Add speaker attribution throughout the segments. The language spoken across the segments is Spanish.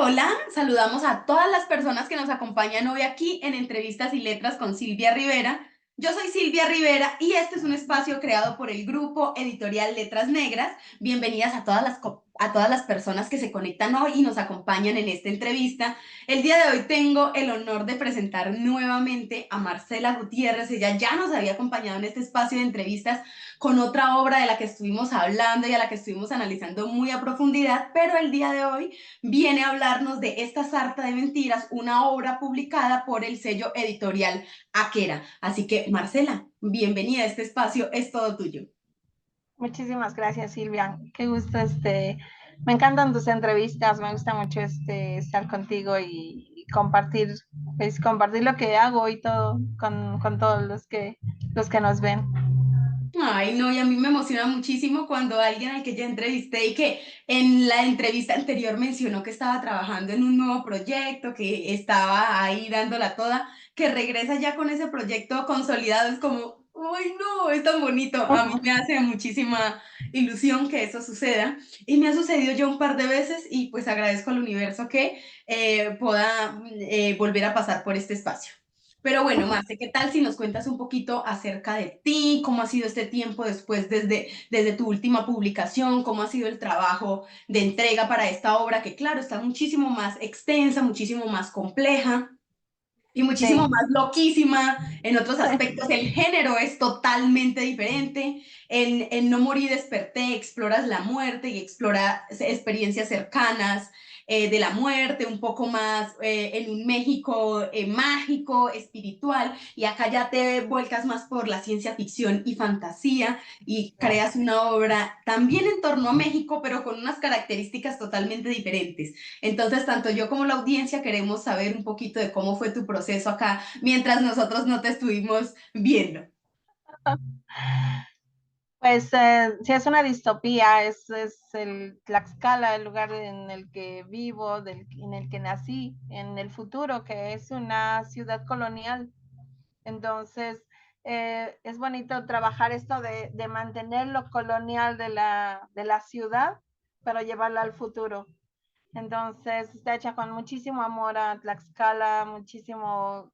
Speaker 1: Hola, saludamos a todas las personas que nos acompañan hoy aquí en Entrevistas y Letras con Silvia Rivera. Yo soy Silvia Rivera y este es un espacio creado por el grupo editorial Letras Negras. Bienvenidas a a todas las personas que se conectan hoy y nos acompañan en esta entrevista. El día de hoy tengo el honor de presentar nuevamente a Marcela Gutiérrez. Ella ya nos había acompañado en este espacio de entrevistas con otra obra de la que estuvimos hablando y a la que estuvimos analizando muy a profundidad, pero el día de hoy viene a hablarnos de Esta sarta de mentiras, una obra publicada por el sello editorial Aquera. Así que, Marcela, bienvenida a este espacio, es todo tuyo.
Speaker 2: Muchísimas gracias, Silvia. Qué gusto, me encantan tus entrevistas, me gusta mucho estar contigo y compartir, pues, compartir lo que hago y todo con todos los que nos ven.
Speaker 1: Ay, no, y a mí me emociona muchísimo cuando alguien al que ya entrevisté y que en la entrevista anterior mencionó que estaba trabajando en un nuevo proyecto, que estaba ahí dándola toda, que regresa ya con ese proyecto consolidado, es como, ay, no, es tan bonito. A mí me hace muchísima ilusión que eso suceda y me ha sucedido ya un par de veces y pues agradezco al universo que pueda volver a pasar por este espacio. Pero bueno, Marce, ¿qué tal si nos cuentas un poquito acerca de ti? ¿Cómo ha sido este tiempo después desde tu última publicación? ¿Cómo ha sido el trabajo de entrega para esta obra que, claro, está muchísimo más extensa, muchísimo más compleja y muchísimo
Speaker 2: Sí,
Speaker 1: más loquísima? En otros aspectos, el género es totalmente diferente. En No morí desperté exploras la muerte y exploras experiencias cercanas de la muerte, un poco más en un México mágico, espiritual, y acá ya te vuelcas más por la ciencia ficción y fantasía y creas una obra también en torno a México, pero con unas características totalmente diferentes. Entonces, tanto yo como la audiencia queremos saber un poquito de cómo fue tu proceso acá mientras nosotros no te estuvimos viendo.
Speaker 2: pues sí es una distopía, es el Tlaxcala, el lugar en el que vivo, en el que nací, en el futuro, que es una ciudad colonial. Entonces, es bonito trabajar esto de mantener lo colonial de la ciudad, pero llevarla al futuro. Entonces, está hecha con muchísimo amor a Tlaxcala, muchísimo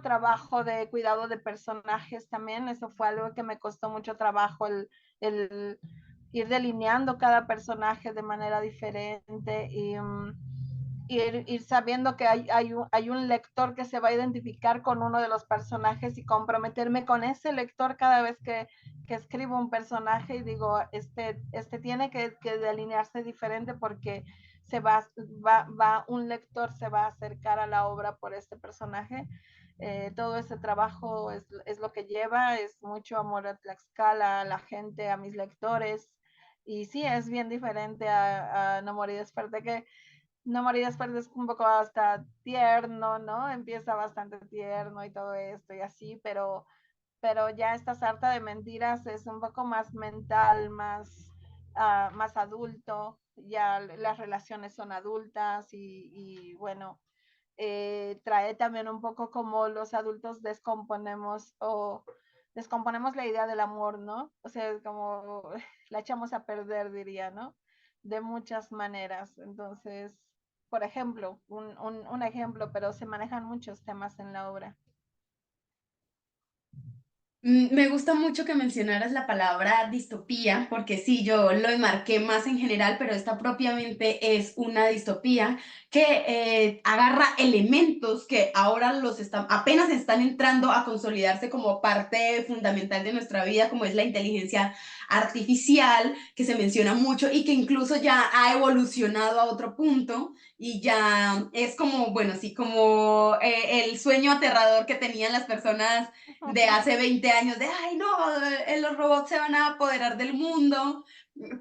Speaker 2: trabajo de cuidado de personajes también. Eso fue algo que me costó mucho trabajo, el ir delineando cada personaje de manera diferente y ir sabiendo que hay un lector que se va a identificar con uno de los personajes y comprometerme con ese lector cada vez que escribo un personaje y digo, tiene que delinearse diferente porque un lector se va a acercar a la obra por este personaje. Todo ese trabajo es lo que lleva, es mucho amor a Tlaxcala, a la gente, a mis lectores. Y sí, es bien diferente a No Morir Desperté, que No Morir Desperté es un poco hasta tierno, ¿no? Empieza bastante tierno y todo esto y así, pero ya esta sarta de mentiras es un poco más mental, más adulto, ya las relaciones son adultas y bueno, trae también un poco como los adultos descomponemos la idea del amor, ¿no? O sea, como la echamos a perder, diría, ¿no? De muchas maneras. Entonces, por ejemplo, un ejemplo, pero se manejan muchos temas en la obra.
Speaker 1: Me gusta mucho que mencionaras la palabra distopía, porque sí, yo lo enmarqué más en general, pero esta propiamente es una distopía que agarra elementos que ahora apenas están entrando a consolidarse como parte fundamental de nuestra vida, como es la inteligencia artificial, que se menciona mucho y que incluso ya ha evolucionado a otro punto y ya es como, bueno, sí, como el sueño aterrador que tenían las personas de hace 20 años, de, ay, no, los robots se van a apoderar del mundo,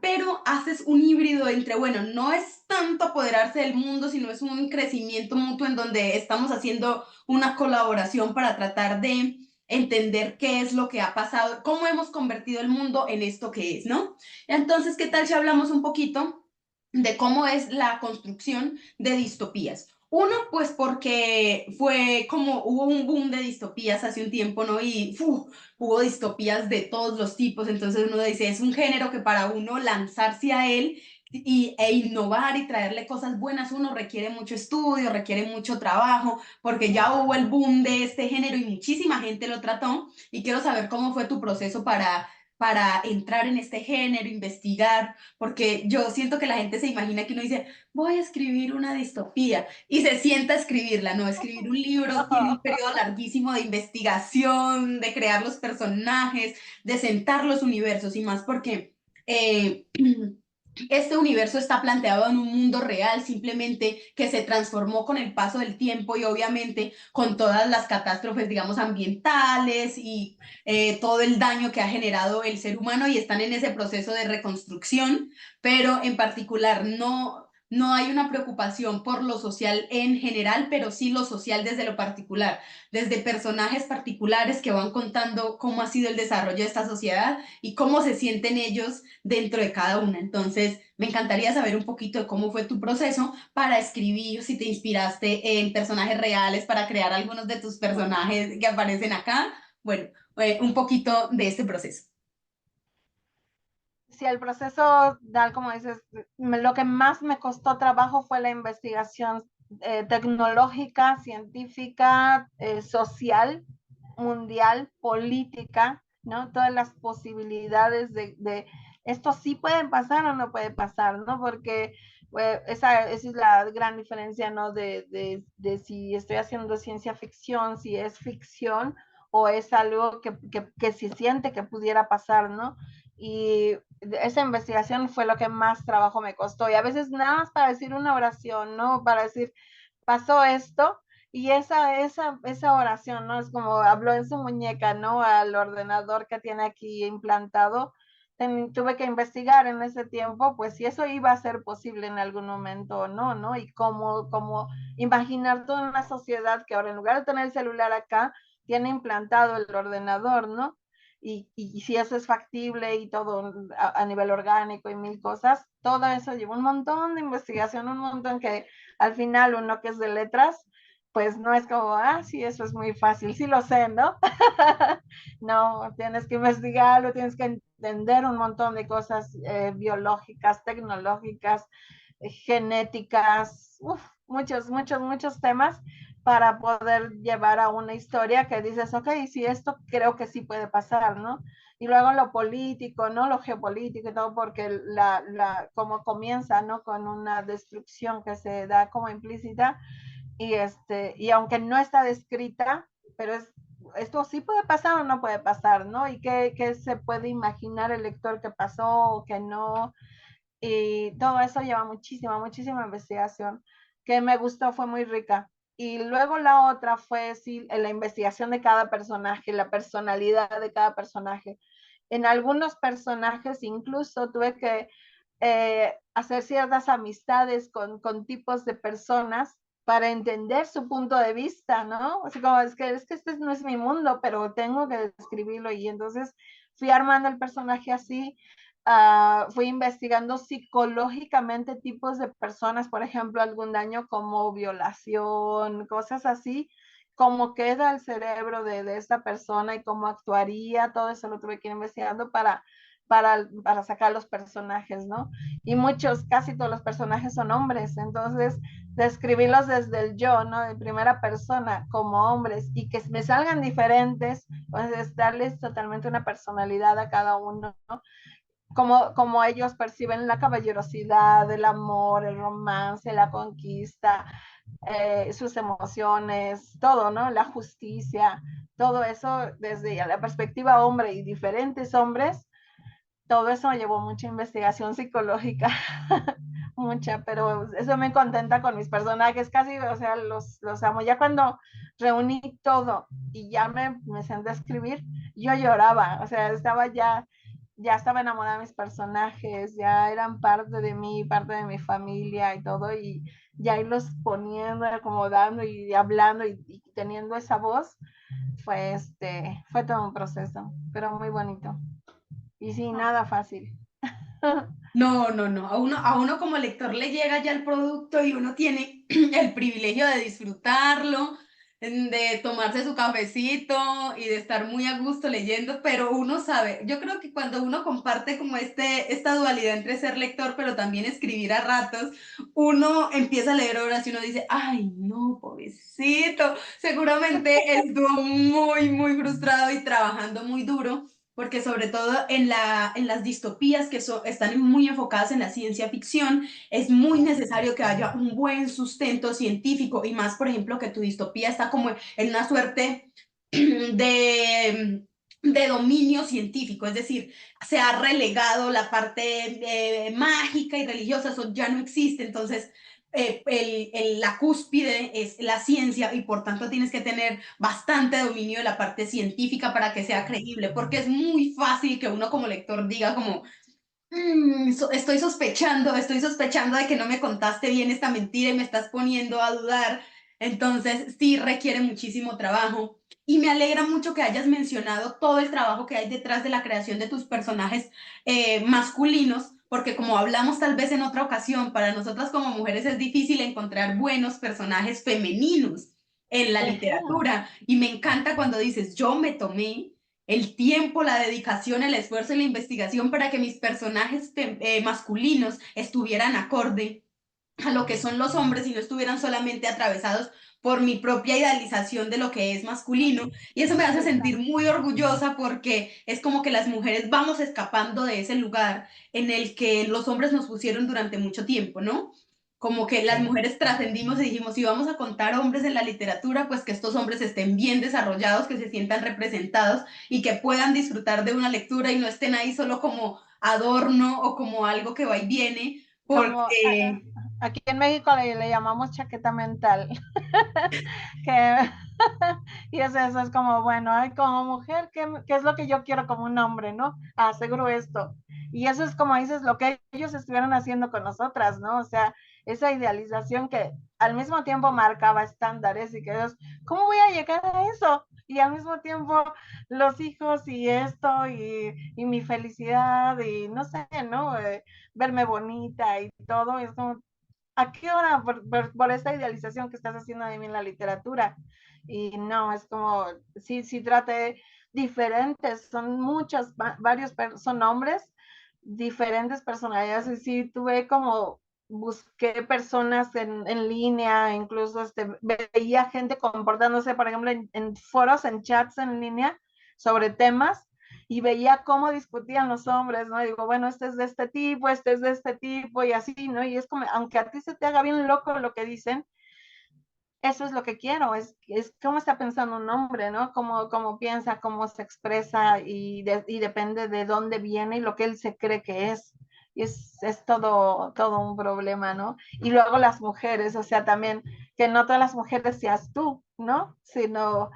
Speaker 1: pero haces un híbrido entre, bueno, no es tanto apoderarse del mundo, sino es un crecimiento mutuo en donde estamos haciendo una colaboración para tratar de entender qué es lo que ha pasado, cómo hemos convertido el mundo en esto que es, ¿no? Entonces, ¿qué tal si hablamos un poquito de cómo es la construcción de distopías? Uno, pues porque fue como hubo un boom de distopías hace un tiempo, ¿no? Y hubo distopías de todos los tipos, entonces uno dice, es un género que para uno lanzarse a él e innovar y traerle cosas buenas, uno requiere mucho estudio, requiere mucho trabajo, porque ya hubo el boom de este género y muchísima gente lo trató, y quiero saber cómo fue tu proceso para entrar en este género, investigar, porque yo siento que la gente se imagina que uno dice, voy a escribir una distopía y se sienta a escribirla, ¿no? Escribir un libro tiene un periodo larguísimo de investigación, de crear los personajes, de sentar los universos y más porque eh, este universo está planteado en un mundo real, simplemente que se transformó con el paso del tiempo y obviamente con todas las catástrofes, digamos, ambientales y todo el daño que ha generado el ser humano y están en ese proceso de reconstrucción, pero en particular no hay una preocupación por lo social en general, pero sí lo social desde lo particular, desde personajes particulares que van contando cómo ha sido el desarrollo de esta sociedad y cómo se sienten ellos dentro de cada una. Entonces, me encantaría saber un poquito de cómo fue tu proceso para escribir, si te inspiraste en personajes reales para crear algunos de tus personajes que aparecen acá. Bueno, un poquito de este proceso.
Speaker 2: Sí, el proceso, tal como dices, lo que más me costó trabajo fue la investigación tecnológica, científica, social, mundial, política, ¿no? Todas las posibilidades de esto sí puede pasar o no puede pasar, ¿no? Porque esa es la gran diferencia, ¿no? De si estoy haciendo ciencia ficción, si es ficción o es algo que se siente que pudiera pasar, ¿no? Y esa investigación fue lo que más trabajo me costó. Y a veces nada más para decir una oración, ¿no? Para decir, pasó esto, y esa oración, ¿no? Es como habló en su muñeca, ¿no? Al ordenador que tiene aquí implantado. Tuve que investigar en ese tiempo, pues si eso iba a ser posible en algún momento o no, ¿no? Y cómo imaginar toda una sociedad que ahora en lugar de tener el celular acá, tiene implantado el ordenador, ¿no? Y si eso es factible y todo a nivel orgánico y mil cosas, todo eso lleva un montón de investigación, un montón que al final uno que es de letras, pues no es como, ah, sí, eso es muy fácil, sí lo sé, ¿no? No, tienes que investigarlo, tienes que entender un montón de cosas biológicas, tecnológicas, genéticas, muchos temas para poder llevar a una historia que dices, ok, sí, esto creo que sí puede pasar, ¿no? Y luego lo político, ¿no? Lo geopolítico y todo, porque como comienza, ¿no? Con una destrucción que se da como implícita y aunque no está descrita, pero esto sí puede pasar o no puede pasar, ¿no? Y qué se puede imaginar el lector que pasó o que no, y todo eso lleva muchísima investigación que me gustó, fue muy rica. Y luego la otra fue sí, la investigación de cada personaje, la personalidad de cada personaje. En algunos personajes incluso tuve que hacer ciertas amistades con tipos de personas para entender su punto de vista, ¿no? Así como es que este no es mi mundo, pero tengo que describirlo y entonces fui armando el personaje así. Fui investigando psicológicamente tipos de personas, por ejemplo, algún daño como violación, cosas así, cómo queda el cerebro de esta persona y cómo actuaría, todo eso lo tuve que ir investigando para sacar los personajes, ¿no? Y casi todos los personajes son hombres, entonces describirlos desde el yo, ¿no? De primera persona, como hombres, y que me salgan diferentes, pues darles totalmente una personalidad a cada uno, ¿no? Como ellos perciben la caballerosidad, el amor, el romance, la conquista, sus emociones, todo, ¿no? La justicia, todo eso desde la perspectiva hombre y diferentes hombres, todo eso me llevó mucha investigación psicológica, mucha, pero eso me contenta con mis personajes, casi, o sea, los amo. Ya cuando reuní todo y ya me senté a escribir, yo lloraba, o sea, ya estaba enamorada de mis personajes, ya eran parte de mí, parte de mi familia y todo, y ya irlos poniendo, acomodando y hablando y teniendo esa voz, fue todo un proceso, pero muy bonito. Y sí, nada fácil.
Speaker 1: No, no, no. A uno como lector le llega ya el producto y uno tiene el privilegio de disfrutarlo, de tomarse su cafecito y de estar muy a gusto leyendo, pero uno sabe, yo creo que cuando uno comparte como esta dualidad entre ser lector, pero también escribir a ratos, uno empieza a leer obras y uno dice, ay, no, pobrecito, seguramente estuvo muy, muy frustrado y trabajando muy duro. Porque sobre todo en las distopías que están muy enfocadas en la ciencia ficción, es muy necesario que haya un buen sustento científico y más, por ejemplo, que tu distopía está como en una suerte de dominio científico, es decir, se ha relegado la parte mágica y religiosa, eso ya no existe, entonces la cúspide es la ciencia y por tanto tienes que tener bastante dominio de la parte científica para que sea creíble, porque es muy fácil que uno como lector diga como, estoy sospechando de que no me contaste bien esta mentira y me estás poniendo a dudar. Entonces, sí requiere muchísimo trabajo. Y me alegra mucho que hayas mencionado todo el trabajo que hay detrás de la creación de tus personajes masculinos, porque como hablamos tal vez en otra ocasión, para nosotras como mujeres es difícil encontrar buenos personajes femeninos en la
Speaker 2: Ajá.
Speaker 1: literatura. Y me encanta cuando dices, yo me tomé el tiempo, la dedicación, el esfuerzo y la investigación para que mis personajes masculinos estuvieran acorde a lo que son los hombres y no estuvieran solamente atravesados por mi propia idealización de lo que es masculino. Y eso me hace sentir
Speaker 2: Exacto.
Speaker 1: muy orgullosa porque es como que las mujeres vamos escapando de ese lugar en el que los hombres nos pusieron durante mucho tiempo, ¿no? Como que las
Speaker 2: Sí.
Speaker 1: mujeres trascendimos y dijimos, si vamos a contar hombres en la literatura, pues que estos hombres estén bien desarrollados, que se sientan representados y que puedan disfrutar de una lectura y no estén ahí solo como adorno o como algo que va y viene,
Speaker 2: Como
Speaker 1: porque
Speaker 2: aquí en México le llamamos chaqueta mental, que y es eso, es como, bueno, ay, como mujer, ¿qué es lo que yo quiero como un hombre, no? Ah, seguro esto. Y eso es como dices, lo que ellos estuvieron haciendo con nosotras, ¿no? O sea, esa idealización que al mismo tiempo marcaba estándares y que ellos, ¿cómo voy a llegar a eso? Y al mismo tiempo los hijos y esto y mi felicidad y no sé, ¿no? Verme bonita y todo, es como, ¿a qué hora? Por esta idealización que estás haciendo de mí en la literatura. Y no, es como, sí trate diferentes, son muchos, varios, son hombres, diferentes personalidades. Y sí tuve como, busqué personas en línea, incluso veía gente comportándose, por ejemplo, en foros, en chats en línea sobre temas y veía cómo discutían los hombres, ¿no? Y digo, bueno, este es de este tipo, este es de este tipo, y así, ¿no? Y es como, aunque a ti se te haga bien loco lo que dicen, eso es lo que quiero, es cómo está pensando un hombre, ¿no? Cómo piensa, cómo se expresa y depende de dónde viene y lo que él se cree que es. Y es todo un problema, ¿no? Y luego las mujeres, o sea, también que no todas las mujeres seas tú, ¿no? Sino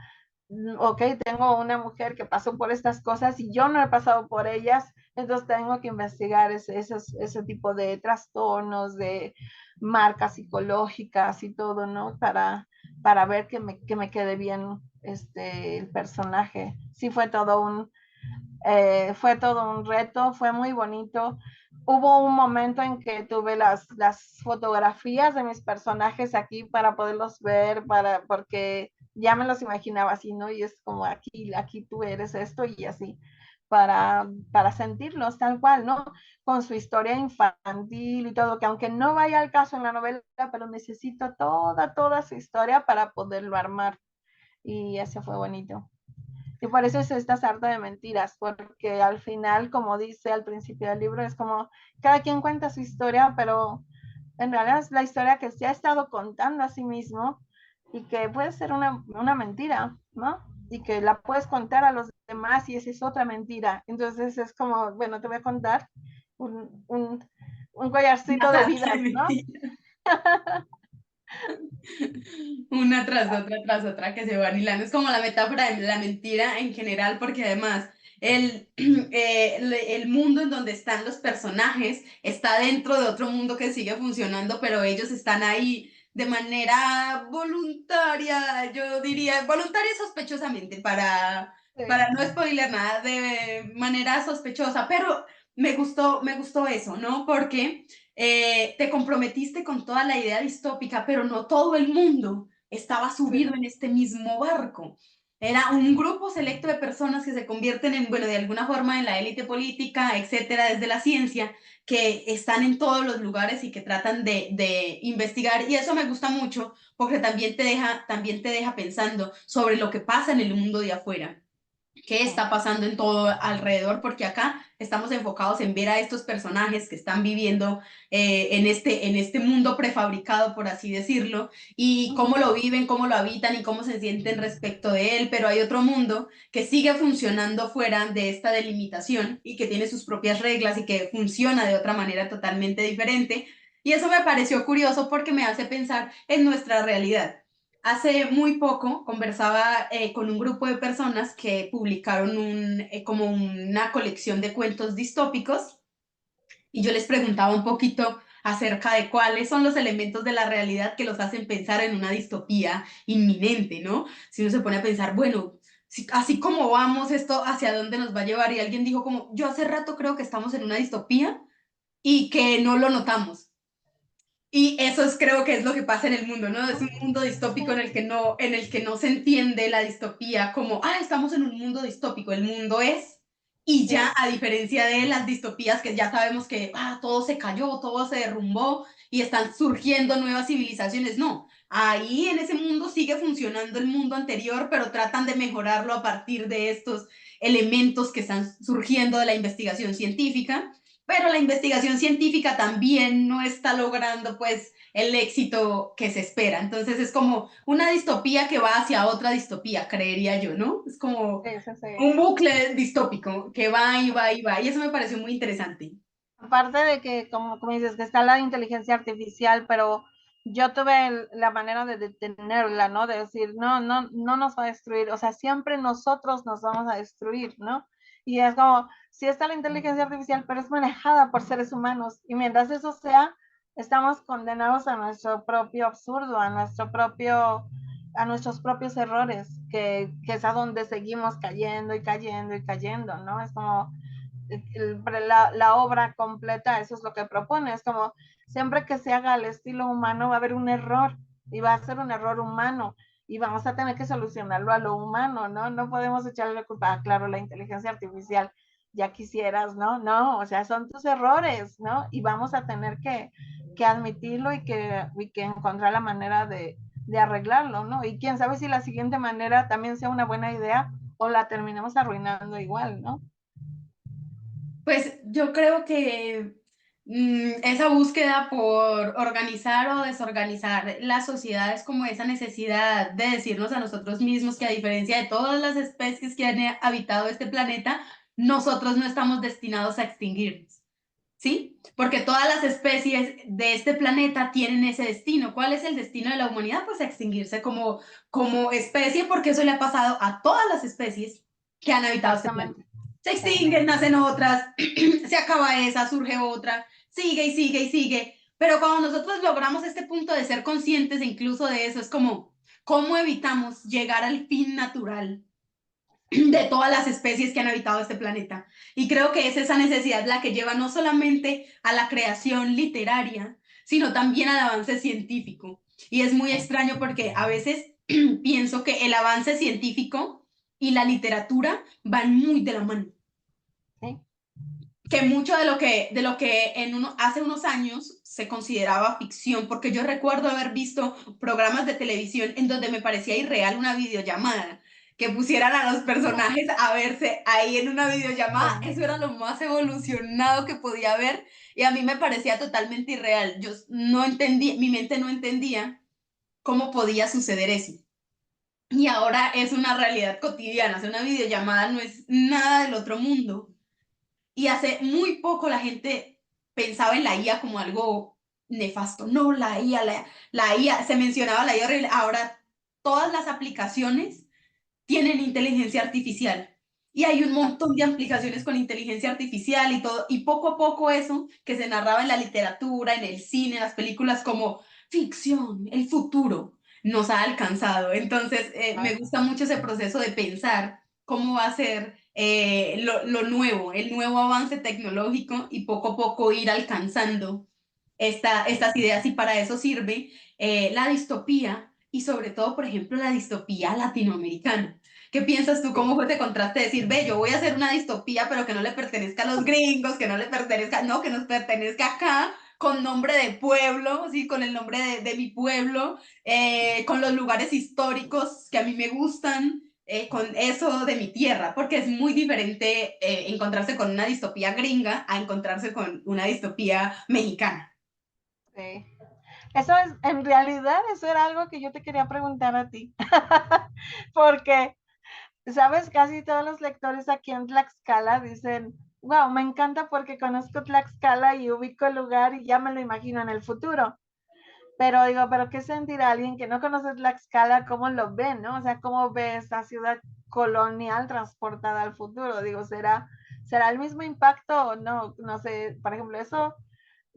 Speaker 2: ok, tengo una mujer que pasó por estas cosas y yo no he pasado por ellas, entonces tengo que investigar ese tipo de trastornos, de marcas psicológicas y todo, ¿no? Para ver que me quede bien el personaje. Sí, fue todo un reto, fue muy bonito. Hubo un momento en que tuve las fotografías de mis personajes aquí para poderlos ver, porque ya me los imaginaba así, ¿no? Y es como aquí tú eres esto y así, para sentirlos tal cual, ¿no? Con su historia infantil y todo, que aunque no vaya al caso en la novela, pero necesito toda su historia para poderlo armar. Y eso fue bonito. Y por eso es esta sarta de mentiras, porque al final, como dice al principio del libro, es como cada quien cuenta su historia, pero en realidad es la historia que se ha estado contando a sí mismo y que puede ser una mentira, ¿no? Y que la puedes contar a los demás y esa es otra mentira. Entonces es como, bueno, te voy a contar un collarcito de
Speaker 1: una
Speaker 2: vidas, ¿no?
Speaker 1: mentira. Una tras otra que se van hilando. Es como la metáfora de la mentira en general, porque además el mundo en donde están los personajes está dentro de otro mundo que sigue funcionando, pero ellos están ahí de manera voluntaria, yo diría, voluntaria sospechosamente, para no spoiler nada, de manera sospechosa, pero me gustó eso, ¿no? Porque te comprometiste con toda la idea distópica, pero no todo el mundo estaba subido
Speaker 2: Sí.
Speaker 1: en este mismo barco. Era un grupo selecto de personas que se convierten en, bueno, de alguna forma en la élite política, etcétera, desde la ciencia, que están en todos los lugares y que tratan de investigar. Y eso me gusta mucho porque también te deja pensando sobre lo que pasa en el mundo de afuera, qué
Speaker 2: Sí.
Speaker 1: está pasando en todo alrededor, porque acá estamos enfocados en ver a estos personajes que están viviendo en este mundo prefabricado, por así decirlo, y cómo
Speaker 2: Ujú.
Speaker 1: lo viven, cómo lo habitan y cómo se sienten respecto de él, pero hay otro mundo que sigue funcionando fuera de esta delimitación y que tiene sus propias reglas y que funciona de otra manera totalmente diferente. Y eso me pareció curioso porque me hace pensar en nuestra realidad. Hace muy poco conversaba con un grupo de personas que publicaron como una colección de cuentos distópicos y yo les preguntaba un poquito acerca de cuáles son los elementos de la realidad que los hacen pensar en una distopía inminente, ¿no? Si uno se pone a pensar, bueno, así como vamos, esto hacia dónde nos va a llevar y alguien dijo como, yo hace rato creo que estamos en una distopía y que no lo notamos. Y eso es, creo que es lo que pasa en el mundo, ¿no? Es un mundo distópico
Speaker 2: Sí.
Speaker 1: en el que no se entiende la distopía como, estamos en un mundo distópico, el mundo es, y ya a
Speaker 2: Es.
Speaker 1: diferencia de las distopías que ya sabemos que todo se cayó, todo se derrumbó y están surgiendo nuevas civilizaciones, no. Ahí en ese mundo sigue funcionando el mundo anterior, pero tratan de mejorarlo a partir de estos elementos que están surgiendo de la investigación científica, pero la investigación científica también no está logrando pues el éxito que se espera. Entonces es como una distopía que va hacia otra distopía, creería yo, ¿no? Es como
Speaker 2: Sí, sí, sí.
Speaker 1: un bucle distópico que va y va y va. Y eso me pareció muy interesante.
Speaker 2: Aparte de que, como dices, que está la inteligencia artificial, pero yo tuve la manera de detenerla, ¿no? De decir, no, no, no nos va a destruir, o sea, siempre nosotros nos vamos a destruir, ¿no? Y es como, sí está la inteligencia artificial, pero es manejada por seres humanos, y mientras eso sea, estamos condenados a nuestro propio absurdo, a nuestros propios errores, que es a donde seguimos cayendo y cayendo y cayendo, ¿no? Es como la obra completa, eso es lo que propone, es como siempre que se haga al estilo humano va a haber un error y va a ser un error humano y vamos a tener que solucionarlo a lo humano, ¿no? No podemos echarle la culpa, claro, la inteligencia artificial, ya quisieras, ¿no? No, o sea, son tus errores, ¿no? Y vamos a tener que admitirlo y que encontrar la manera de arreglarlo, ¿no? Y quién sabe si la siguiente manera también sea una buena idea o la terminemos arruinando igual, ¿no?
Speaker 1: Pues yo creo que esa búsqueda por organizar o desorganizar la sociedad es como esa necesidad de decirnos a nosotros mismos que a diferencia de todas las especies que han habitado este planeta, nosotros no estamos destinados a extinguirnos. ¿Sí? Porque todas las especies de este planeta tienen ese destino. ¿Cuál es el destino de la humanidad? Pues extinguirse como especie, porque eso le ha pasado a todas las especies que han habitado este planeta.
Speaker 2: Exactamente.
Speaker 1: Se
Speaker 2: Sí.
Speaker 1: extinguen, nacen otras, se acaba esa, surge otra, sigue y sigue y sigue. Pero cuando nosotros logramos este punto de ser conscientes incluso de eso, es como, ¿cómo evitamos llegar al fin natural de todas las especies que han habitado este planeta? Y creo que es esa necesidad la que lleva no solamente a la creación literaria, sino también al avance científico. Y es muy extraño porque a veces pienso que el avance científico y la literatura van muy de la mano.
Speaker 2: Sí.
Speaker 1: Que mucho de lo que hace unos años se consideraba ficción, porque yo recuerdo haber visto programas de televisión en donde me parecía irreal una videollamada, que pusieran a los personajes a verse ahí en una videollamada,
Speaker 2: Sí.
Speaker 1: eso era lo más evolucionado que podía haber y a mí me parecía totalmente irreal. Yo no entendía, mi mente no entendía cómo podía suceder eso. Y ahora es una realidad cotidiana, hacer una videollamada no es nada del otro mundo. Y hace muy poco la gente pensaba en la IA como algo nefasto. No, la IA, se mencionaba la IA horrible. Ahora todas las aplicaciones tienen inteligencia artificial. Y hay un montón de aplicaciones con inteligencia artificial y todo. Y poco a poco eso que se narraba en la literatura, en el cine, en las películas como ficción, el futuro, nos ha alcanzado. Entonces, me gusta mucho ese proceso de pensar cómo va a ser lo nuevo, el nuevo avance tecnológico y poco a poco ir alcanzando. estas ideas y para eso sirve la distopía y sobre todo, por ejemplo, la distopía latinoamericana. ¿Qué piensas tú? ¿Cómo
Speaker 2: Sí.
Speaker 1: fue ese contraste de decir, ve, yo voy a hacer una distopía, pero que no le pertenezca a los gringos, que no le pertenezca, no, que nos pertenezca acá, con nombre de pueblo, ¿sí? Con el nombre de mi pueblo, con los lugares históricos que a mí me gustan, con eso de mi tierra, porque es muy diferente encontrarse con una distopía gringa a encontrarse con una distopía mexicana.
Speaker 2: Sí. Eso es, en realidad, eso era algo que yo te quería preguntar a ti. Porque, sabes, casi todos los lectores aquí en Tlaxcala dicen, wow, me encanta porque conozco Tlaxcala y ubico el lugar y ya me lo imagino en el futuro. Pero digo, ¿pero qué sentirá alguien que no conoce Tlaxcala? ¿Cómo lo ve, no? O sea, ¿cómo ve esta ciudad colonial transportada al futuro? Digo, ¿será el mismo impacto o no? No sé, por ejemplo, eso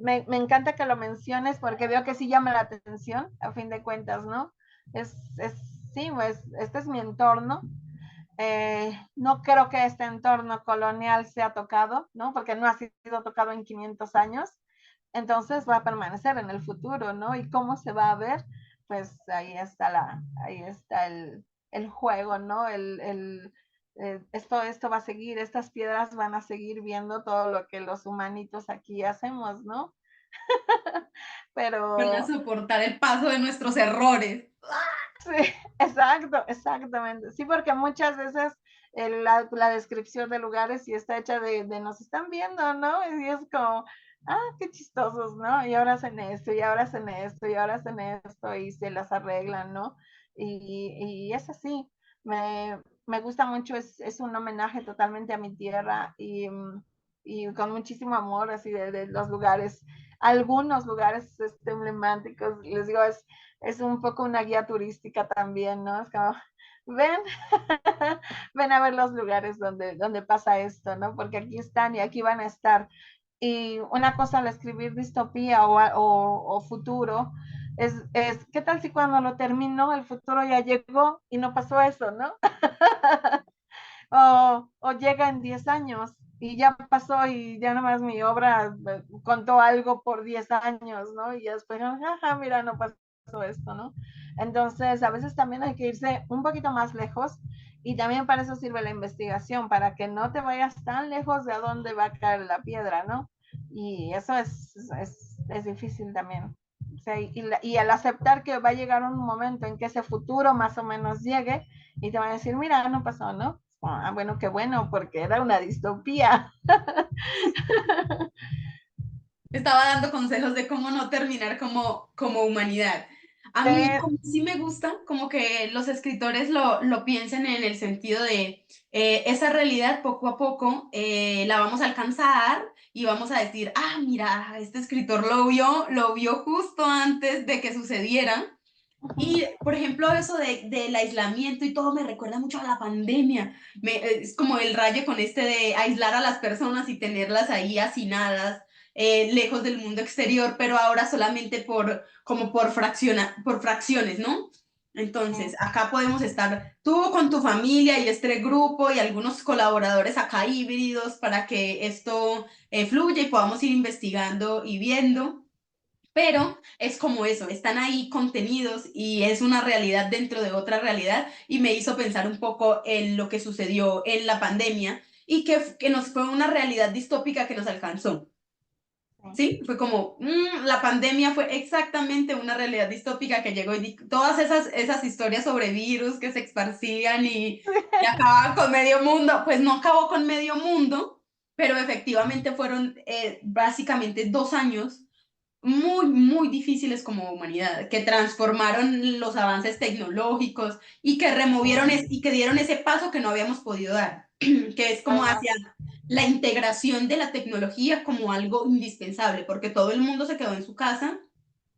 Speaker 2: me encanta que lo menciones porque veo que sí llama la atención, a fin de cuentas, ¿no? Es sí, pues este es mi entorno. No creo que este entorno colonial sea tocado, ¿no? Porque no ha sido tocado en 500 años. Entonces va a permanecer en el futuro, ¿no? ¿Y cómo se va a ver? Pues ahí está el juego, ¿no? Esto va a seguir, estas piedras van a seguir viendo todo lo que los humanitos aquí hacemos, ¿no?
Speaker 1: Van a
Speaker 2: Pero
Speaker 1: soportar el paso de nuestros errores.
Speaker 2: sí, exacto, exactamente. Sí, porque muchas veces la descripción de lugares sí está hecha de nos están viendo, ¿no? Y es como, ah, qué chistosos, ¿no? Y ahora hacen esto, y ahora hacen esto, y ahora hacen esto, y se las arreglan, ¿no? Y es así. Me gusta mucho, es un homenaje totalmente a mi tierra y con muchísimo amor, así de los lugares, algunos lugares emblemáticos. Les digo, es un poco una guía turística también, ¿no? Es como, ven, ven a ver los lugares donde pasa esto, ¿no? Porque aquí están y aquí van a estar. Y una cosa al escribir distopía o futuro ¿qué tal si cuando lo termino el futuro ya llegó y no pasó eso, ¿no? O llega en 10 años y ya pasó y ya nomás mi obra contó algo por 10 años, ¿no? Y ya después, jaja, mira, no pasó esto, ¿no? Entonces, a veces también hay que irse un poquito más lejos y también para eso sirve la investigación, para que no te vayas tan lejos de a dónde va a caer la piedra, ¿no? Y eso es difícil también. O sea, y al aceptar que va a llegar un momento en que ese futuro más o menos llegue y te van a decir, mira, no pasó, ¿no? Ah, bueno, qué bueno, porque era una distopía.
Speaker 1: Estaba dando consejos de cómo no terminar como humanidad. A mí
Speaker 2: Sí,
Speaker 1: como sí me gusta como que los escritores lo piensen en el sentido de esa realidad poco a poco la vamos a alcanzar y vamos a decir, ah, mira, este escritor lo vio justo antes de que sucediera. Y, por ejemplo, eso del aislamiento y todo me recuerda mucho a la pandemia. Es como el rayo con este de aislar a las personas y tenerlas ahí hacinadas, lejos del mundo exterior, pero ahora solamente como por fracciones, ¿no? Entonces, acá podemos estar tú con tu familia y este grupo y algunos colaboradores acá híbridos para que esto fluya y podamos ir investigando y viendo. Pero es como eso, están ahí contenidos y es una realidad dentro de otra realidad y me hizo pensar un poco en lo que sucedió en la pandemia y que nos fue una realidad distópica que nos alcanzó. ¿Sí? Fue como, la pandemia fue exactamente una realidad distópica que llegó y todas esas historias sobre virus que se esparcían y acababan con medio mundo, pues no acabó con medio mundo, pero efectivamente fueron básicamente 2 años muy, muy difíciles como humanidad, que transformaron los avances tecnológicos y que removieron y que dieron ese paso que no habíamos podido dar, que es como hacia la integración de la tecnología como algo indispensable, porque todo el mundo se quedó en su casa,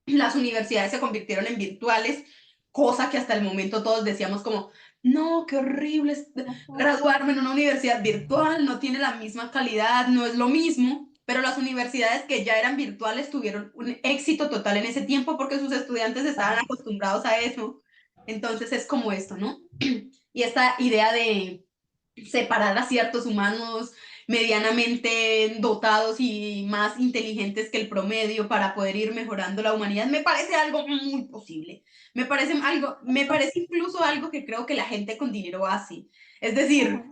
Speaker 1: las universidades se convirtieron en virtuales, cosa que hasta el momento todos decíamos como, no, qué horrible es graduarme en una universidad virtual, no tiene la misma calidad, no es lo mismo, pero las universidades que ya eran virtuales tuvieron un éxito total en ese tiempo porque sus estudiantes estaban acostumbrados a eso. Entonces es como esto, ¿no? Y esta idea de separar a ciertos humanos medianamente dotados y más inteligentes que el promedio para poder ir mejorando la humanidad, me parece algo muy posible. Me parece incluso algo que creo que la gente con dinero hace. Es decir,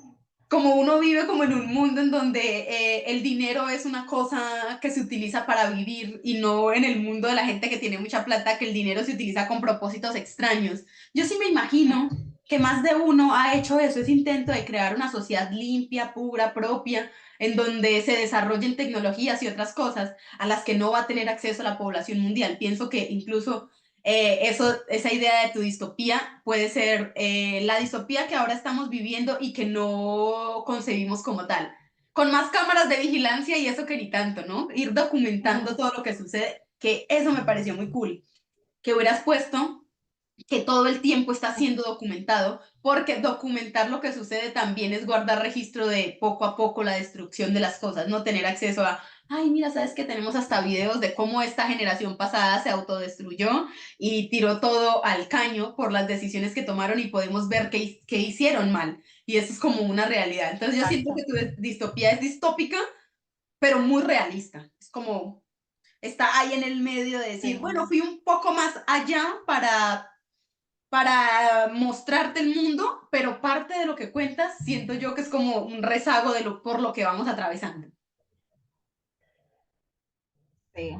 Speaker 1: como uno vive como en un mundo en donde el dinero es una cosa que se utiliza para vivir y no en el mundo de la gente que tiene mucha plata, que el dinero se utiliza con propósitos extraños. Yo sí me imagino que más de uno ha hecho eso, ese intento de crear una sociedad limpia, pura, propia, en donde se desarrollen tecnologías y otras cosas a las que no va a tener acceso la población mundial. Pienso que incluso esa idea de tu distopía puede ser la distopía que ahora estamos viviendo y que no concebimos como tal. Con más cámaras de vigilancia y eso que ni tanto, ¿no? Ir documentando todo lo que sucede, que eso me pareció muy cool. Que hubieras puesto que todo el tiempo está siendo documentado, porque documentar lo que sucede también es guardar registro de poco a poco la destrucción de las cosas, no tener acceso a, ay, mira, sabes que tenemos hasta videos de cómo esta generación pasada se autodestruyó y tiró todo al caño por las decisiones que tomaron y podemos ver que hicieron mal. Y eso es como una realidad. Entonces yo siento
Speaker 2: Exacto.
Speaker 1: que tu distopía es distópica, pero muy realista. Es como, está ahí en el medio de decir, bueno,
Speaker 2: Sí.
Speaker 1: fui un poco más allá para mostrarte el mundo, pero parte de lo que cuentas siento yo que es como un rezago de por lo que vamos atravesando.
Speaker 2: Sí,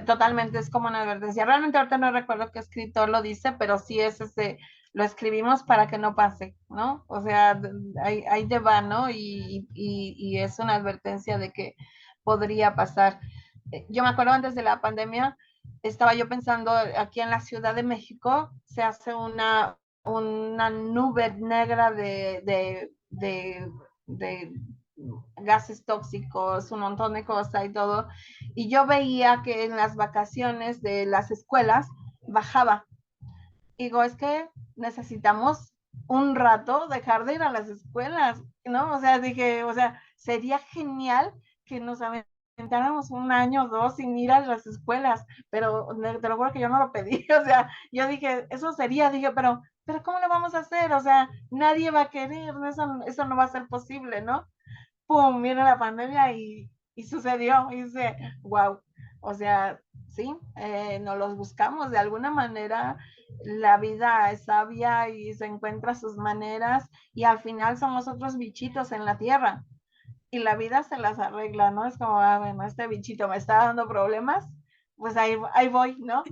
Speaker 2: totalmente es como una advertencia. Realmente ahorita no recuerdo qué escritor lo dice, pero sí es ese, lo escribimos para que no pase, ¿no? O sea, ahí te va, ¿no? Y es una advertencia de que podría pasar. Yo me acuerdo antes de la pandemia, estaba yo pensando aquí en la Ciudad de México, se hace una nube negra de gases tóxicos, un montón de cosas y todo. Y yo veía que en las vacaciones de las escuelas bajaba. Digo, es que necesitamos un rato dejar de ir a las escuelas, ¿no? O sea, dije, o sea, sería genial que nos aventáramos un año o dos sin ir a las escuelas, pero te lo juro que yo no lo pedí, o sea, yo dije, eso sería, dije, pero ¿cómo lo vamos a hacer? O sea, nadie va a querer, eso no va a ser posible, ¿no? Pum, viene la pandemia y sucedió. Y dice, wow, o sea, sí, nos los buscamos de alguna manera. La vida es sabia y se encuentra sus maneras y al final somos otros bichitos en la tierra y la vida se las arregla, ¿no? Es como, ah, bueno, este bichito me está dando problemas, pues ahí voy, ¿no?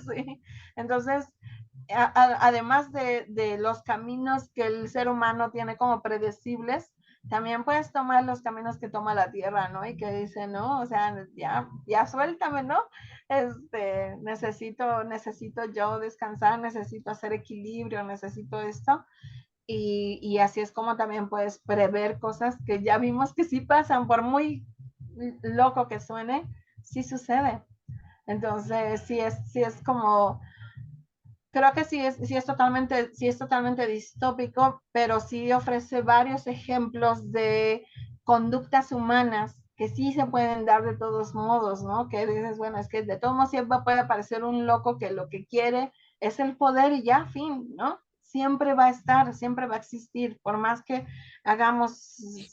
Speaker 2: Sí. Entonces, además de los caminos que el ser humano tiene como predecibles, también puedes tomar los caminos que toma la tierra, ¿no? Y que dice, no, o sea, ya suéltame, ¿no? Necesito yo descansar, necesito hacer equilibrio, necesito esto. Y así es como también puedes prever cosas que ya vimos que sí pasan, por muy loco que suene, sí sucede. Entonces, sí es como creo que sí es totalmente distópico, pero sí ofrece varios ejemplos de conductas humanas que sí se pueden dar de todos modos, ¿no? Que dices, bueno, es que de todos modos siempre puede aparecer un loco que lo que quiere es el poder y ya, fin, ¿no? Siempre va a estar, siempre va a existir, por más que hagamos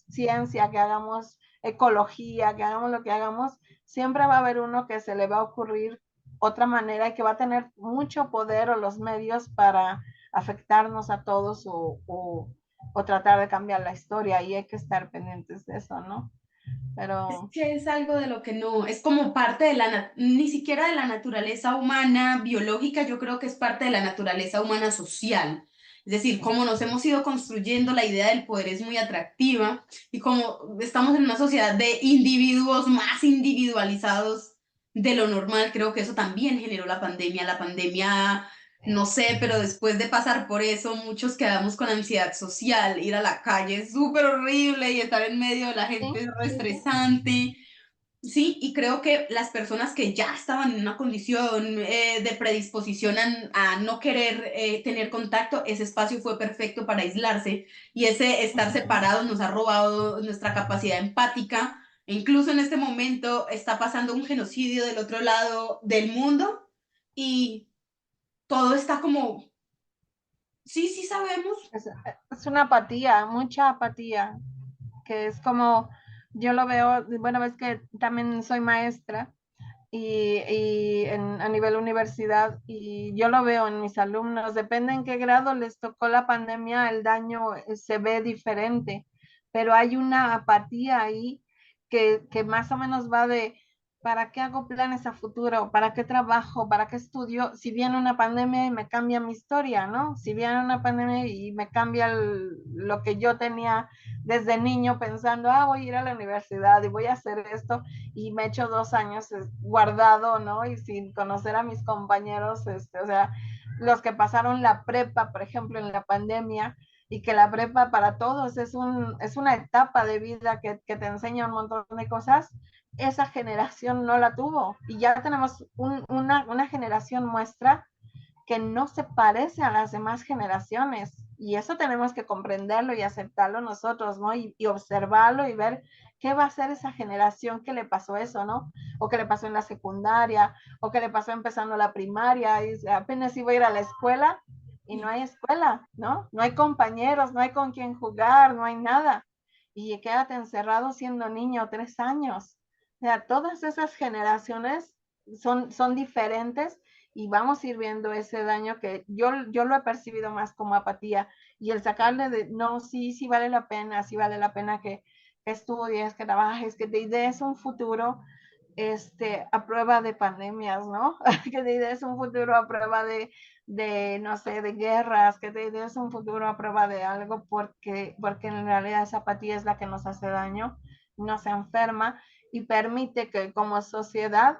Speaker 2: ciencia, que hagamos ecología, que hagamos lo que hagamos, siempre va a haber uno que se le va a ocurrir otra manera y que va a tener mucho poder o los medios para afectarnos a todos o tratar de cambiar la historia y hay que estar pendientes de eso, ¿no?
Speaker 1: Es
Speaker 2: Pero
Speaker 1: que es algo de lo que no, es como parte de ni siquiera de la naturaleza humana biológica, yo creo que es parte de la naturaleza humana social. Es decir,
Speaker 2: sí,
Speaker 1: como nos hemos ido construyendo, la idea del poder es muy atractiva y como estamos en una sociedad de individuos más individualizados de lo normal, creo que eso también generó la pandemia. La pandemia, no sé, pero después de pasar por eso, muchos quedamos con ansiedad social, ir a la calle es súper horrible y estar en medio de la gente es
Speaker 2: sí,
Speaker 1: re estresante. Sí, y creo que las personas que ya estaban en una condición de predisposición a no querer tener contacto, ese espacio fue perfecto para aislarse y ese estar separados nos ha robado nuestra capacidad empática. E incluso en este momento está pasando un genocidio del otro lado del mundo y todo está como, sí, sí sabemos,
Speaker 2: es una apatía, mucha apatía. que es como, yo lo veo, bueno, ves que también soy maestra a nivel universidad, y yo lo veo en mis alumnos, depende en qué grado les tocó la pandemia, el daño se ve diferente, pero hay una apatía ahí que más o menos va de, ¿para qué hago planes a futuro? ¿Para qué trabajo? ¿Para qué estudio? Si viene una pandemia y me cambia mi historia, ¿no? Si viene una pandemia y me cambia lo que yo tenía desde niño pensando, voy a ir a la universidad y voy a hacer esto, y me he hecho 2 años guardado, ¿no? Y sin conocer a mis compañeros, o sea, los que pasaron la prepa, por ejemplo, en la pandemia, y que la prepa para todos es una etapa de vida que te enseña un montón de cosas, esa generación no la tuvo. Y ya tenemos una generación muestra que no se parece a las demás generaciones. Y eso tenemos que comprenderlo y aceptarlo nosotros, ¿no? Y observarlo y ver qué va a ser esa generación que le pasó eso, ¿no? O que le pasó en la secundaria, o que le pasó empezando la primaria, y apenas iba a ir a la escuela y no hay escuela, ¿no? No hay compañeros, no hay con quién jugar, no hay nada. Y quédate encerrado siendo niño, 3 años. O sea, todas esas generaciones son diferentes, y vamos a ir viendo ese daño que yo lo he percibido más como apatía, y el sacarle de, no, sí, sí vale la pena que estudies, que trabajes, que te idees un futuro a prueba de pandemias, ¿no? Que te idees un futuro a prueba no sé, de guerras, que te idees un futuro a prueba de algo, porque en realidad esa apatía es la que nos hace daño, nos enferma y permite que como sociedad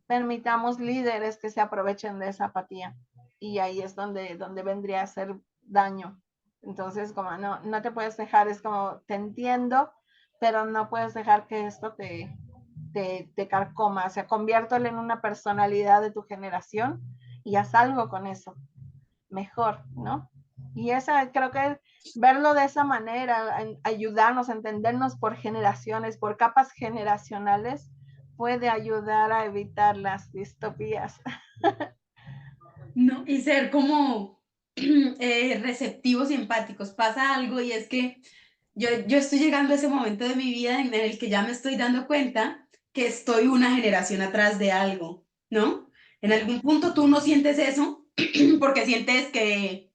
Speaker 2: permitamos líderes que se aprovechen de esa apatía. Y ahí es donde vendría a ser daño. Entonces, como no te puedes dejar, es como, te entiendo, pero no puedes dejar que esto te carcoma. O sea, conviértelo en una personalidad de tu generación y haz algo con eso. Mejor, ¿no? Y esa, creo que verlo de esa manera, ayudarnos a entendernos por generaciones, por capas generacionales, puede ayudar a evitar las distopías.
Speaker 1: No, y ser como receptivos y empáticos. Pasa algo y es que yo estoy llegando a ese momento de mi vida en el que ya me estoy dando cuenta que estoy una generación atrás de algo, ¿no? En algún punto tú no sientes eso porque sientes que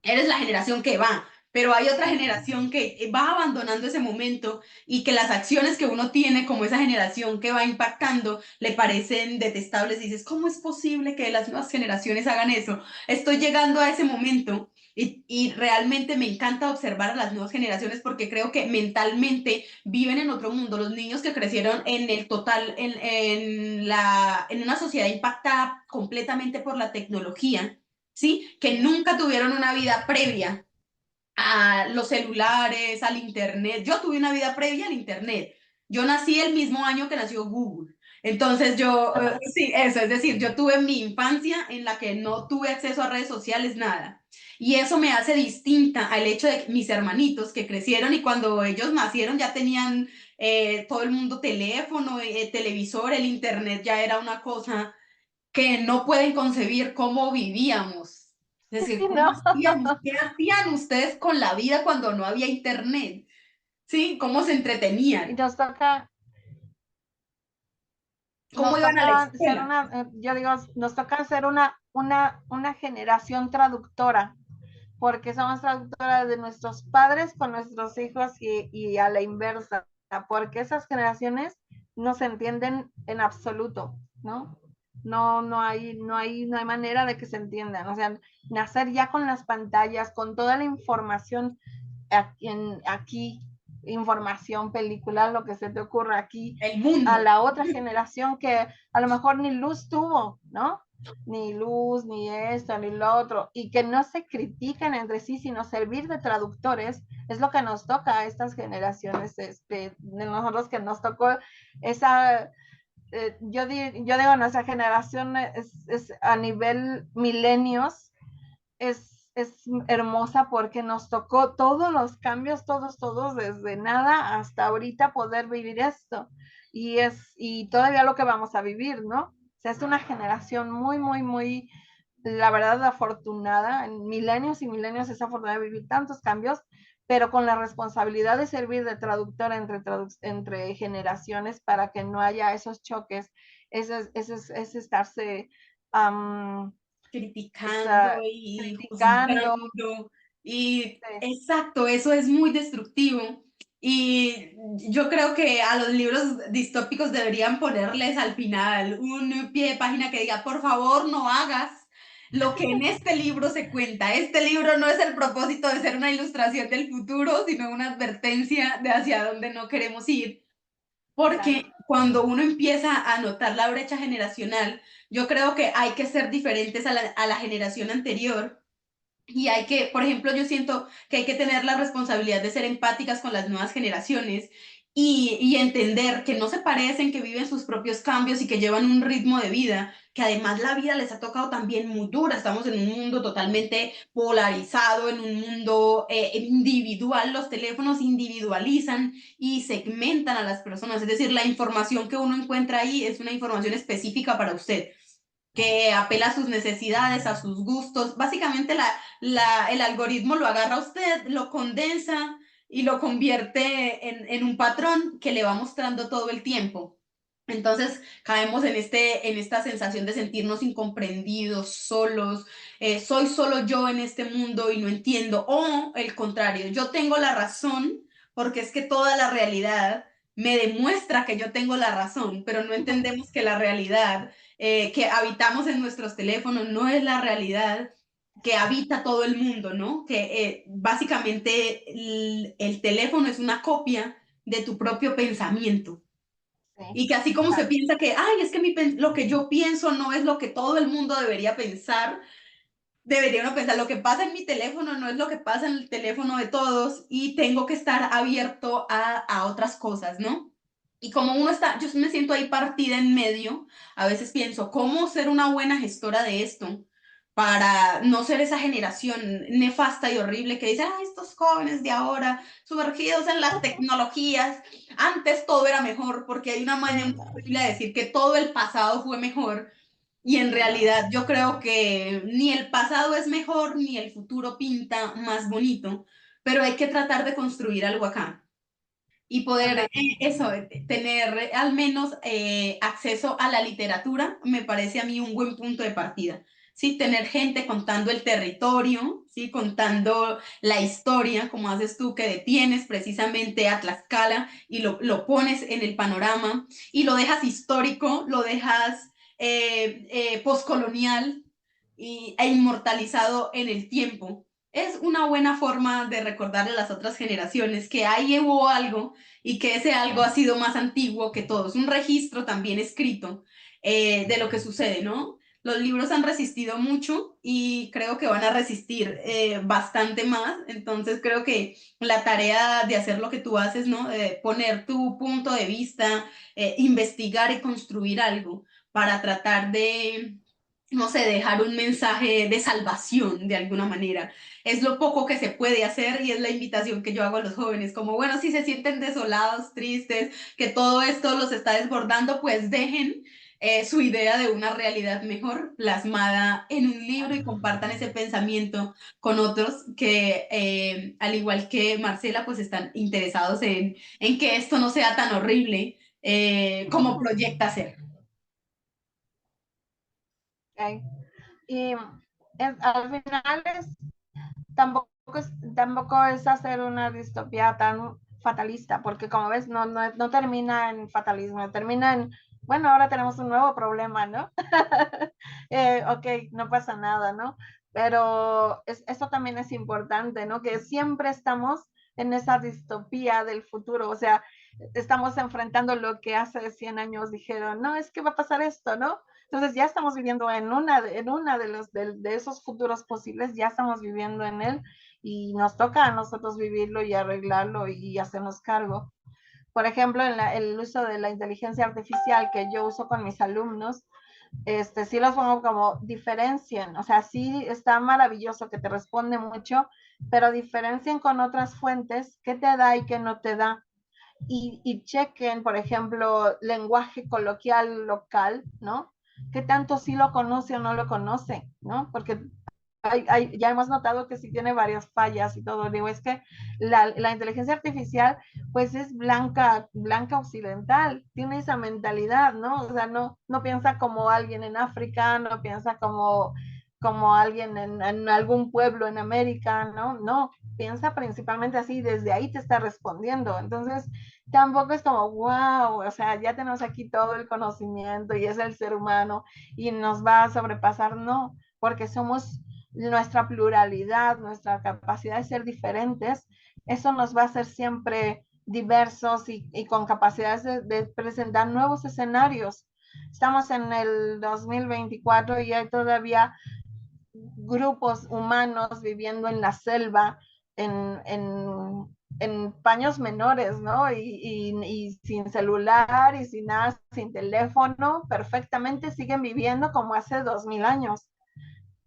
Speaker 1: eres la generación que va, pero hay otra generación que va abandonando ese momento y que las acciones que uno tiene como esa generación que va impactando le parecen detestables y dices, ¿cómo es posible que las nuevas generaciones hagan eso? Estoy llegando a ese momento. Y realmente me encanta observar a las nuevas generaciones porque creo que mentalmente viven en otro mundo. Los niños que crecieron en el total, en una sociedad impactada completamente por la tecnología, ¿sí? Que nunca tuvieron una vida previa a los celulares, al Internet. Yo tuve una vida previa al Internet. Yo nací el mismo año que nació Google. Entonces sí, eso, es decir, yo tuve mi infancia en la que no tuve acceso a redes sociales, nada. Y eso me hace distinta al hecho de mis hermanitos que crecieron y cuando ellos nacieron ya tenían todo el mundo teléfono, televisor, el Internet ya era una cosa que no pueden concebir cómo vivíamos. Es decir,
Speaker 2: Sí, ¿no?
Speaker 1: qué hacían ustedes con la vida cuando no había internet? ¿Sí? ¿Cómo se
Speaker 2: Y
Speaker 1: entretenían? ¿Cómo
Speaker 2: nos
Speaker 1: iban a la
Speaker 2: toca ser
Speaker 1: escuela?
Speaker 2: yo digo, nos toca ser una generación traductora, porque somos traductoras de nuestros padres con nuestros hijos, y a la inversa, porque esas generaciones no se entienden en absoluto, ¿no? No hay manera de que se entiendan. O sea, nacer ya con las pantallas, con toda la información aquí, información, película, lo que se te ocurra aquí,
Speaker 1: El
Speaker 2: a
Speaker 1: mundo.
Speaker 2: la otra generación que a lo mejor ni luz tuvo, ¿no? Ni luz, ni esto, ni lo otro, y que no se critiquen entre sí, sino servir de traductores, es lo que nos toca a estas generaciones, de nosotros, que nos tocó esa, yo digo, nuestra generación es a nivel milenios, es hermosa, porque nos tocó todos los cambios, todos, desde nada hasta ahorita poder vivir esto. Y todavía lo que vamos a vivir, ¿no? O sea, es una generación muy, muy, muy, la verdad, afortunada. En milenios y milenios es afortunada de vivir tantos cambios, pero con la responsabilidad de servir de traductor entre generaciones para que no haya esos choques, es estarse
Speaker 1: Criticando
Speaker 2: esa,
Speaker 1: y
Speaker 2: criticando.
Speaker 1: juzgando. Y
Speaker 2: Sí,
Speaker 1: exacto, eso es muy destructivo. Y yo creo que a los libros distópicos deberían ponerles al final un pie de página que diga, por favor, no hagas lo que en este libro se cuenta. Este libro no es el propósito de ser una ilustración del futuro, sino una advertencia de hacia dónde no queremos ir.
Speaker 2: claro.
Speaker 1: Porque cuando uno empieza a notar la brecha generacional, yo creo que hay que ser diferentes a la generación anterior y hay que, por ejemplo, yo siento que hay que tener la responsabilidad de ser empáticas con las nuevas generaciones y entender que no se parecen, que viven sus propios cambios y que llevan un ritmo de vida, que además la vida les ha tocado también muy dura. Estamos en un mundo totalmente polarizado, en un mundo individual. Los teléfonos individualizan y segmentan a las personas. Es decir, la información que uno encuentra ahí es una información específica para usted que apela a sus necesidades, a sus gustos. Básicamente el algoritmo lo agarra a usted, lo condensa y lo convierte en un patrón que le va mostrando todo el tiempo. Entonces caemos en esta sensación de sentirnos incomprendidos, solos, soy solo yo en este mundo y no entiendo, o el contrario, yo tengo la razón porque es que toda la realidad me demuestra que yo tengo la razón, pero no entendemos que la realidad que habitamos en nuestros teléfonos no es la realidad que habita todo el mundo, ¿no? Que básicamente el teléfono es una copia de tu propio pensamiento.
Speaker 2: Sí,
Speaker 1: Y que así como se
Speaker 2: exacto.
Speaker 1: piensa que, ay, es que lo que yo pienso no es lo que todo el mundo debería pensar, debería uno pensar, lo que pasa en mi teléfono no es lo que pasa en el teléfono de todos y tengo que estar abierto a otras cosas, ¿no? Y como uno está, yo me siento ahí partida en medio, a veces pienso, ¿cómo ser una buena gestora de esto? Para no ser esa generación nefasta y horrible que dice, ah, estos jóvenes de ahora, sumergidos en las tecnologías, antes todo era mejor, porque hay una manera muy
Speaker 2: Sí,
Speaker 1: horrible de decir que todo el pasado fue mejor y en realidad yo creo que ni el pasado es mejor ni el futuro pinta más bonito, pero hay que tratar de construir algo acá y poder
Speaker 2: totalmente.
Speaker 1: eso, tener al menos acceso a la literatura, me parece a mí un buen punto de partida. Sí, tener gente contando el territorio, sí, contando la historia, como haces tú, que detienes precisamente a Tlaxcala y lo pones en el panorama y lo dejas histórico, lo dejas postcolonial e inmortalizado en el tiempo. Es una buena forma de recordarle a las otras generaciones que ahí hubo algo y que ese algo ha sido más antiguo que todo. Es un registro también escrito de lo que sucede, ¿no? Los libros han resistido mucho y creo que van a resistir bastante más. Entonces creo que la tarea de hacer lo que tú haces, ¿no? De poner tu punto de vista, investigar y construir algo para tratar de, no sé, dejar un mensaje de salvación de alguna manera. Es lo poco que se puede hacer y es la invitación que yo hago a los jóvenes, como bueno, si se sienten desolados, tristes, que todo esto los está desbordando, pues dejen su idea de una realidad mejor plasmada en un libro y compartan ese pensamiento con otros que, al igual que Marcela, pues están interesados en que esto no sea tan horrible como proyecta ser.
Speaker 2: Okay. Y al final tampoco tampoco es hacer una distopía tan fatalista, porque como ves, no termina en fatalismo, termina en, bueno, ahora tenemos un nuevo problema, ¿no? Ok, no pasa nada, ¿no? Pero eso también es importante, ¿no? Que siempre estamos en esa distopía del futuro, o sea, estamos enfrentando lo que hace 100 años dijeron, no, es que va a pasar esto, ¿no? Entonces ya estamos viviendo en una de esos futuros posibles, ya estamos viviendo en él y nos toca a nosotros vivirlo y arreglarlo y hacernos cargo. Por ejemplo, el uso de la inteligencia artificial que yo uso con mis alumnos, sí los pongo como diferencien, o sea, sí está maravilloso que te responde mucho, pero diferencien con otras fuentes qué te da y qué no te da. Y chequen, por ejemplo, lenguaje coloquial local, ¿no? ¿Qué tanto sí lo conoce o no lo conoce, ¿no? Porque ya hemos notado que sí tiene varias fallas y todo. Digo, es que la inteligencia artificial pues es blanca, blanca occidental, tiene esa mentalidad, ¿no? O sea, no piensa como alguien en África, no piensa como alguien en algún pueblo en América, ¿no? No, piensa principalmente así, desde ahí te está respondiendo. Entonces, tampoco es como, wow, o sea, ya tenemos aquí todo el conocimiento y es el ser humano y nos va a sobrepasar, no, porque somos nuestra pluralidad, nuestra capacidad de ser diferentes, eso nos va a hacer siempre diversos y con capacidades de presentar nuevos escenarios. Estamos en el 2024 y hay todavía grupos humanos viviendo en la selva, en paños menores, ¿no? Y sin celular y sin nada, sin teléfono, perfectamente siguen viviendo como hace 2000 años.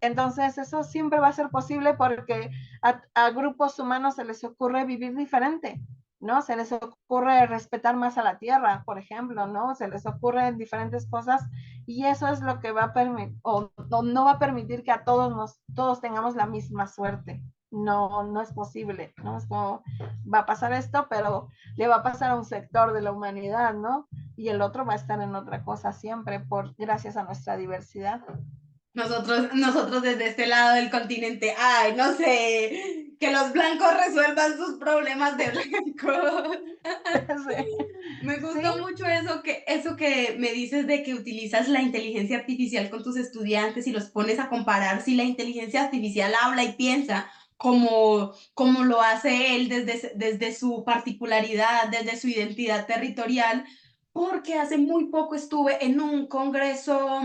Speaker 2: Entonces, eso siempre va a ser posible porque a grupos humanos se les ocurre vivir diferente, ¿no? Se les ocurre respetar más a la tierra, por ejemplo, ¿no? Se les ocurren diferentes cosas y eso es lo que va a permitir, o no va a permitir que a todos tengamos la misma suerte. No, no es posible, ¿no? Es como, va a pasar esto, pero le va a pasar a un sector de la humanidad, ¿no? Y el otro va a estar en otra cosa siempre, gracias a nuestra diversidad.
Speaker 1: Nosotros desde este lado del continente, ay, no sé, que los blancos resuelvan sus problemas de blancos. Me
Speaker 2: Sí,
Speaker 1: gustó mucho eso que me dices de que utilizas la inteligencia artificial con tus estudiantes y los pones a comparar si la inteligencia artificial habla y piensa como lo hace él desde su particularidad, desde su identidad territorial, porque hace muy poco estuve en un congreso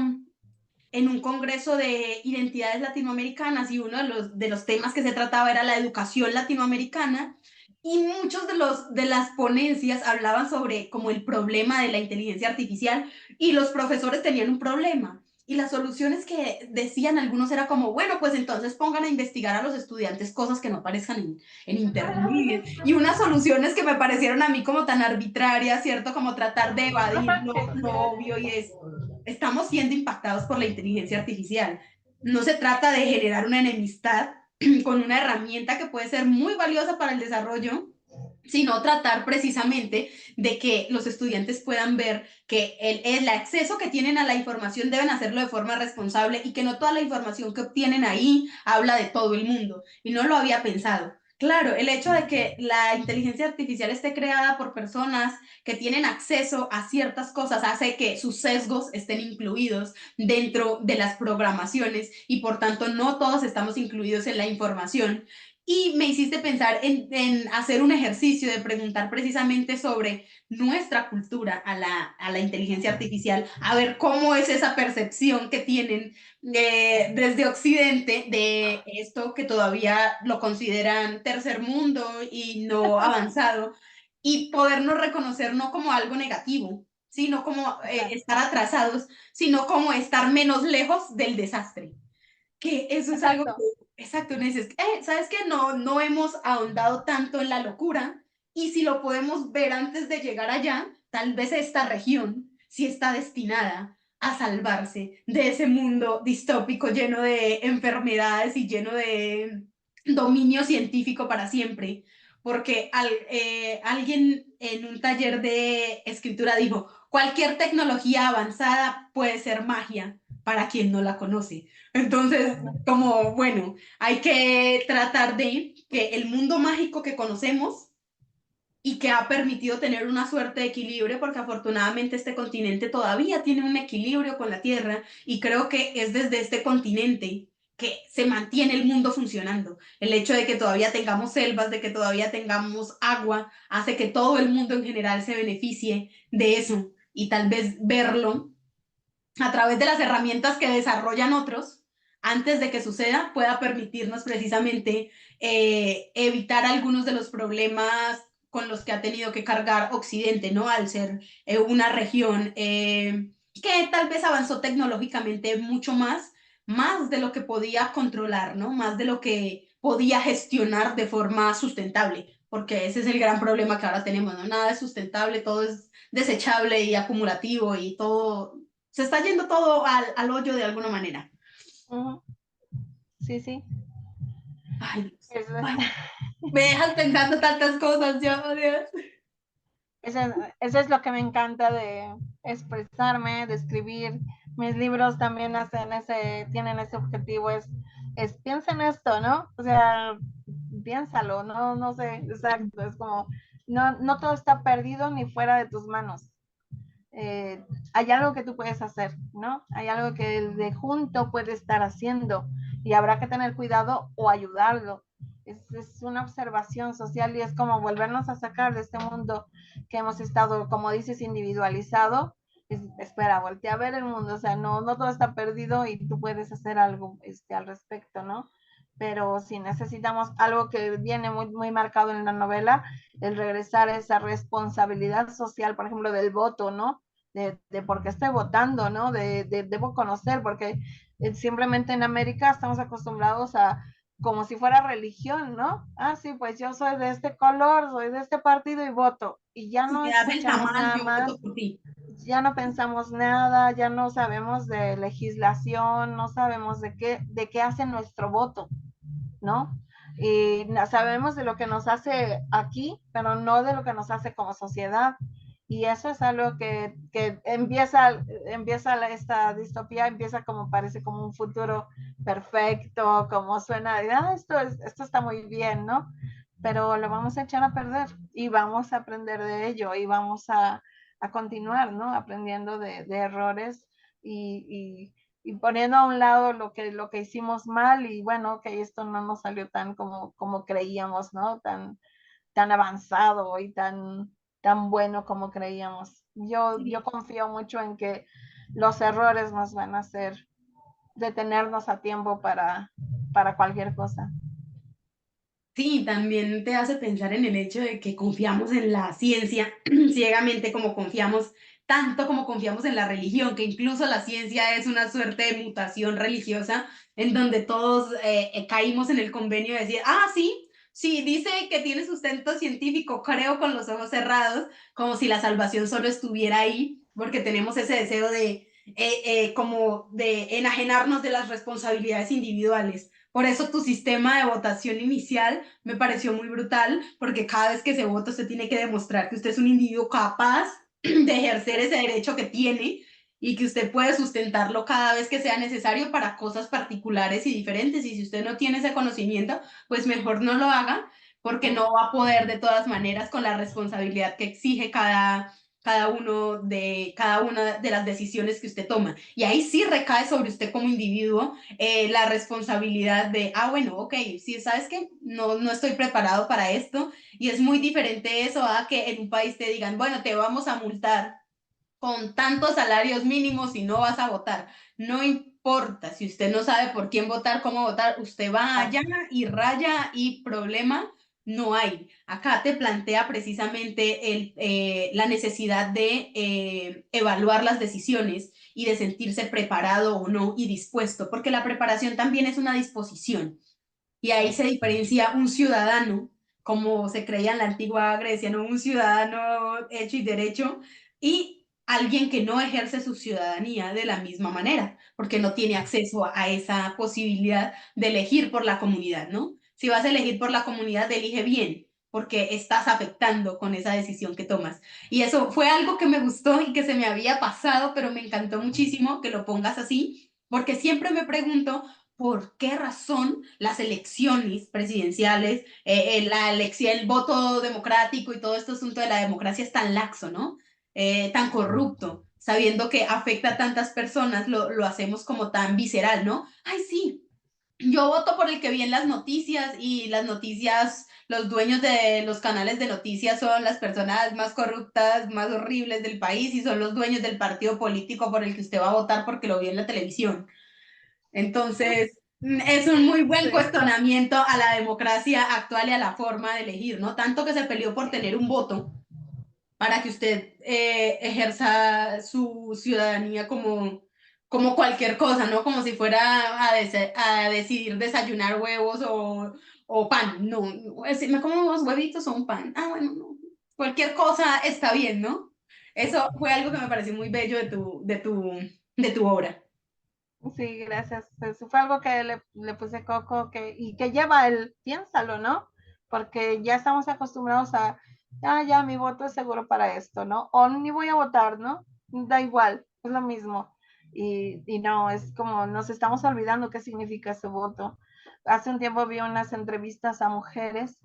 Speaker 1: de identidades latinoamericanas y uno de los temas que se trataba era la educación latinoamericana y muchos de las ponencias hablaban sobre como el problema de la inteligencia artificial y los profesores tenían un problema. Y las soluciones que decían algunos era como, bueno, pues entonces pongan a investigar a los estudiantes cosas que no aparezcan en internet. Y unas soluciones que me parecieron a mí como tan arbitrarias, ¿cierto? Como tratar de evadir lo obvio y es estamos siendo impactados por la inteligencia artificial. No se trata de generar una enemistad con una herramienta que puede ser muy valiosa para el desarrollo, sino tratar precisamente de que los estudiantes puedan ver que el acceso que tienen a la información deben hacerlo de forma responsable y que no toda la información que obtienen ahí habla de todo el mundo. Y no lo había pensado. Claro, el hecho de que la inteligencia artificial esté creada por personas que tienen acceso a ciertas cosas hace que sus sesgos estén incluidos dentro de las programaciones y por tanto no todos estamos incluidos en la información. Y me hiciste pensar en hacer un ejercicio de preguntar precisamente sobre nuestra cultura a la inteligencia artificial, a ver cómo es esa percepción que tienen desde Occidente de esto que todavía lo consideran tercer mundo y no avanzado, y podernos reconocer no como algo negativo, sino como estar atrasados, sino como estar menos lejos del desastre. Que eso es algo
Speaker 2: exacto.
Speaker 1: que, exacto, me dices, ¿sabes qué? No hemos ahondado tanto en la locura y si lo podemos ver antes de llegar allá, tal vez esta región sí está destinada a salvarse de ese mundo distópico lleno de enfermedades y lleno de dominio científico para siempre. Porque alguien en un taller de escritura dijo, cualquier tecnología avanzada puede ser magia para quien no la conoce. Entonces, como, bueno, hay que tratar de que el mundo mágico que conocemos y que ha permitido tener una suerte de equilibrio, porque afortunadamente este continente todavía tiene un equilibrio con la Tierra y creo que es desde este continente que se mantiene el mundo funcionando. El hecho de que todavía tengamos selvas, de que todavía tengamos agua, hace que todo el mundo en general se beneficie de eso y tal vez verlo a través de las herramientas que desarrollan otros antes de que suceda, pueda permitirnos precisamente evitar algunos de los problemas con los que ha tenido que cargar Occidente, ¿no? Al ser una región que tal vez avanzó tecnológicamente mucho más de lo que podía controlar, ¿no? Más de lo que podía gestionar de forma sustentable, porque ese es el gran problema que ahora tenemos, ¿no? Nada es sustentable, todo es desechable y acumulativo y todo se está yendo todo al hoyo de alguna manera.
Speaker 2: Uh -huh. sí, sí.
Speaker 1: Ay, Dios.
Speaker 2: Es,
Speaker 1: Ay, me dejas pensando tantas cosas, yo, Dios.
Speaker 2: eso, eso es lo que me encanta de expresarme, de escribir. Mis libros también tienen ese objetivo, piensa en esto, ¿no? O sea, piénsalo, no sé, exacto, es como, no todo está perdido ni fuera de tus manos. Hay algo que tú puedes hacer, ¿no? Hay algo que el de junto puede estar haciendo y habrá que tener cuidado o ayudarlo. Es una observación social y es como volvernos a sacar de este mundo que hemos estado, como dices, individualizado. Espera, voltea a ver el mundo, o sea, no todo está perdido y tú puedes hacer algo al respecto, ¿no? Pero si necesitamos algo que viene muy marcado en la novela, el regresar a esa responsabilidad social, por ejemplo, del voto, ¿no? De por qué estoy votando, ¿no? Debo conocer, porque simplemente en América estamos acostumbrados a como si fuera religión, ¿no? Ah, sí, pues yo soy de este color, soy de este partido y voto. Y ya
Speaker 1: Si
Speaker 2: no
Speaker 1: me das el
Speaker 2: escuchamos
Speaker 1: tamal,
Speaker 2: nada
Speaker 1: yo voto
Speaker 2: más,
Speaker 1: por ti.
Speaker 2: ya no pensamos nada, ya no sabemos de legislación, no sabemos de qué hace nuestro voto, ¿no? Y sabemos de lo que nos hace aquí, pero no de lo que nos hace como sociedad. Y eso es algo que empieza esta distopía, empieza como parece como un futuro perfecto, como suena, esto está muy bien, ¿no? Pero lo vamos a echar a perder y vamos a aprender de ello y vamos a continuar, ¿no? Aprendiendo de errores y poniendo a un lado lo que hicimos mal y bueno, que esto no nos salió tan como creíamos, ¿no? Tan avanzado y tan bueno como creíamos. Yo
Speaker 1: Sí.
Speaker 2: confío mucho en que los errores nos van a hacer detenernos a tiempo para cualquier cosa.
Speaker 1: Sí, también te hace pensar en el hecho de que confiamos en la ciencia ciegamente como confiamos, tanto como confiamos en la religión, que incluso la ciencia es una suerte de mutación religiosa en donde todos caímos en el convenio de decir, ah, sí, sí, dice que tiene sustento científico, creo con los ojos cerrados, como si la salvación solo estuviera ahí, porque tenemos ese deseo de, como de enajenarnos de las responsabilidades individuales. Por eso tu sistema de votación inicial me pareció muy brutal, porque cada vez que se vota usted tiene que demostrar que usted es un individuo capaz de ejercer ese derecho que tiene y que usted puede sustentarlo cada vez que sea necesario para cosas particulares y diferentes. Y si usted no tiene ese conocimiento, pues mejor no lo haga, porque no va a poder de todas maneras con la responsabilidad que exige cada una de las decisiones que usted toma. Y ahí sí recae sobre usted como individuo la responsabilidad de, ah, bueno, ok, sí, ¿sabes qué? No estoy preparado para esto. Y es muy diferente eso a que en un país te digan, bueno, te vamos a multar con tantos salarios mínimos y no vas a votar. No importa, si usted no sabe por quién votar, cómo votar, usted va allá y raya y problema no hay. Acá te plantea precisamente la necesidad de evaluar las decisiones y de sentirse preparado o no y dispuesto, porque la preparación también es una disposición. Y ahí se diferencia un ciudadano, como se creía en la antigua Grecia, ¿no? Un ciudadano hecho y derecho, y alguien que no ejerce su ciudadanía de la misma manera, porque no tiene acceso a esa posibilidad de elegir por la comunidad, ¿no? Si vas a elegir por la comunidad, elige bien, porque estás afectando con esa decisión que tomas. Y eso fue algo que me gustó y que se me había pasado, pero me encantó muchísimo que lo pongas así, porque siempre me pregunto por qué razón las elecciones presidenciales, la elección, el voto democrático y todo este asunto de la democracia es tan laxo, ¿no? Tan corrupto, sabiendo que afecta a tantas personas, lo hacemos como tan visceral, ¿no? Ay, sí, yo voto por el que vi en las noticias y las noticias, los dueños de los canales de noticias son las personas más corruptas, más horribles del país y son los dueños del partido político por el que usted va a votar porque lo vio en la televisión. Entonces, es un muy buen
Speaker 2: Sí.
Speaker 1: cuestionamiento a la democracia actual y a la forma de elegir, ¿no? Tanto que se peleó por tener un voto para que usted ejerza su ciudadanía como cualquier cosa, ¿no? Como si fuera a decidir desayunar huevos o pan. No, me como unos huevitos o un pan. Ah, bueno, no. Cualquier cosa está bien, ¿no? Eso fue algo que me pareció muy bello de tu obra.
Speaker 2: Sí, gracias. Eso fue algo que le puse coco y que lleva el piénsalo, ¿no? Porque ya estamos acostumbrados a, ya, mi voto es seguro para esto, ¿no? O ni voy a votar, ¿no? Da igual, es lo mismo. Y no, es como nos estamos olvidando qué significa ese voto. Hace un tiempo vi unas entrevistas a mujeres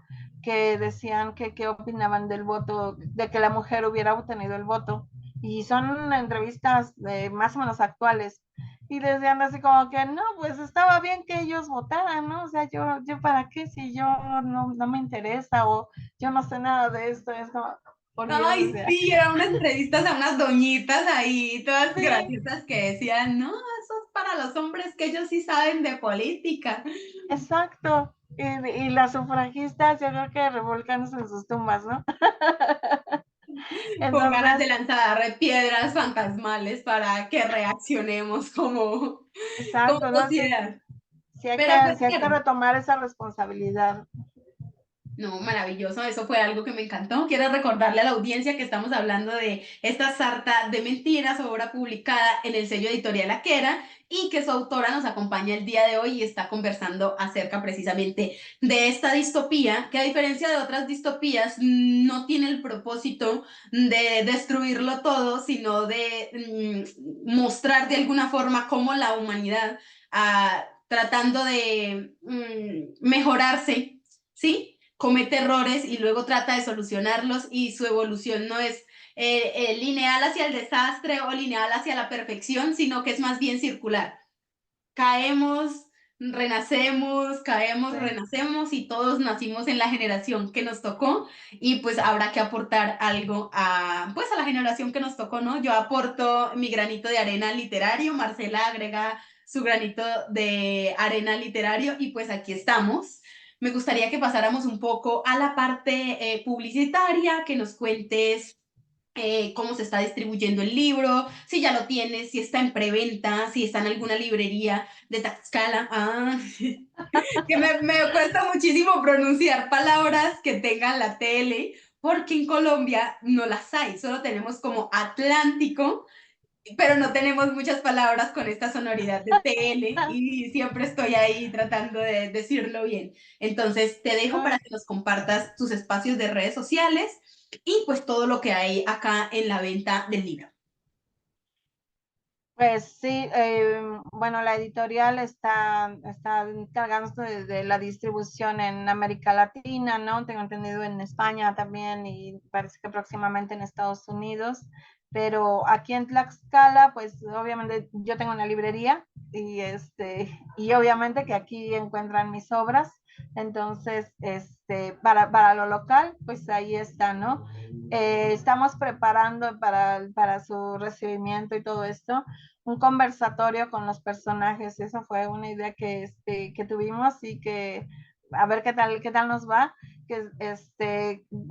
Speaker 2: que decían que qué opinaban del voto, de que la mujer hubiera obtenido el voto. Y son entrevistas más o menos actuales y decían así como que no, pues estaba bien que ellos votaran, ¿no? O sea, yo para qué si yo no me interesa o yo no sé nada de esto, es como, por Dios, o
Speaker 1: Ay,
Speaker 2: sea,
Speaker 1: sí, eran unas entrevistas a unas doñitas ahí, todas
Speaker 2: sí,
Speaker 1: graciosas que decían, no, eso es para los hombres que ellos sí saben de política.
Speaker 2: exacto. Y las sufragistas, yo creo que revolcándose en sus tumbas, ¿no?
Speaker 1: Con ganas de
Speaker 2: Entonces,
Speaker 1: lanzar piedras fantasmales para que reaccionemos como
Speaker 2: exacto, ¿no? Sí,
Speaker 1: sociedad. Pero pues
Speaker 2: sí hay que
Speaker 1: claro,
Speaker 2: retomar esa responsabilidad.
Speaker 1: no, maravilloso, eso fue algo que me encantó. Quiero recordarle a la audiencia que estamos hablando de esta sarta de mentiras, obra publicada en el sello editorial Aquera, y que su autora nos acompaña el día de hoy y está conversando acerca precisamente de esta distopía, que a diferencia de otras distopías no tiene el propósito de destruirlo todo, sino de mostrar de alguna forma cómo la humanidad, tratando de mejorarse, ¿sí? Comete errores y luego trata de solucionarlos y su evolución no es lineal hacia el desastre o lineal hacia la perfección, sino que es más bien circular. Caemos, renacemos, caemos,
Speaker 2: Sí.
Speaker 1: renacemos y todos nacimos en la generación que nos tocó y pues habrá que aportar algo pues a la generación que nos tocó, ¿no? Yo aporto mi granito de arena literario, Marcela agrega su granito de arena literario y pues aquí estamos. Me gustaría que pasáramos un poco a la parte publicitaria, que nos cuentes cómo se está distribuyendo el libro, si ya lo tienes, si está en preventa, si está en alguna librería de Tlaxcala. Que me cuesta muchísimo pronunciar palabras que tengan la TL, porque en Colombia no las hay, solo tenemos como Atlántico, pero no tenemos muchas palabras con esta sonoridad de TL y siempre estoy ahí tratando de decirlo bien. Entonces te dejo para
Speaker 2: Ay,
Speaker 1: que nos compartas tus espacios de redes sociales y pues todo lo que hay acá en la venta del libro.
Speaker 2: pues sí, bueno, la editorial está encargándose de la distribución en América Latina, ¿no? Tengo entendido en España también y parece que próximamente en Estados Unidos, pero aquí en Tlaxcala, pues obviamente yo tengo una librería y obviamente que aquí encuentran mis obras, entonces, para lo local, pues ahí está, ¿no? Estamos preparando para su recibimiento y todo esto un conversatorio con los personajes. Eso fue una idea que tuvimos y que a ver qué tal nos va. Que